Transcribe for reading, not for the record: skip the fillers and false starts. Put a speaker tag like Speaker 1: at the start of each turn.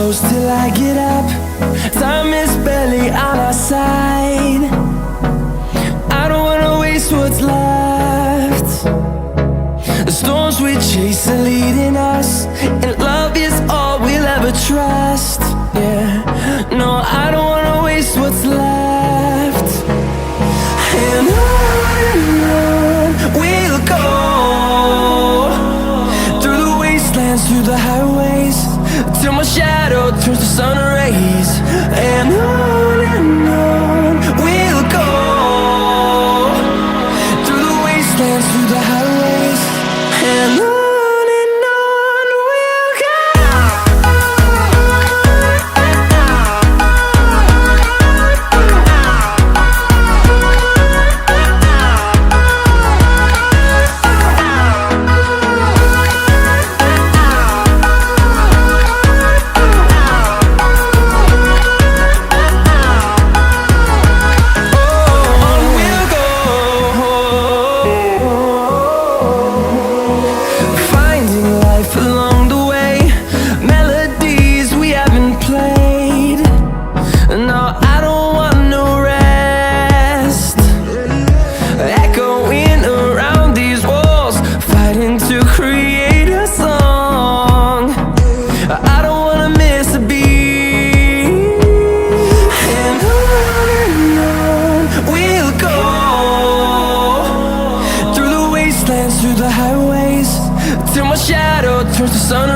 Speaker 1: close till I get up. Time is barely on our side. I don't wanna waste what's left. The storms we chase are leading us, and love is all we'll ever trust. Yeah, no, I don't wanna waste what's left. And on we'll go, through the wastelands, through the highways, till my shadow turns to sun rays. And on we'll go, through the wastelands, through the highways, and on we'll go. Through the highways, till my shadow turns to sun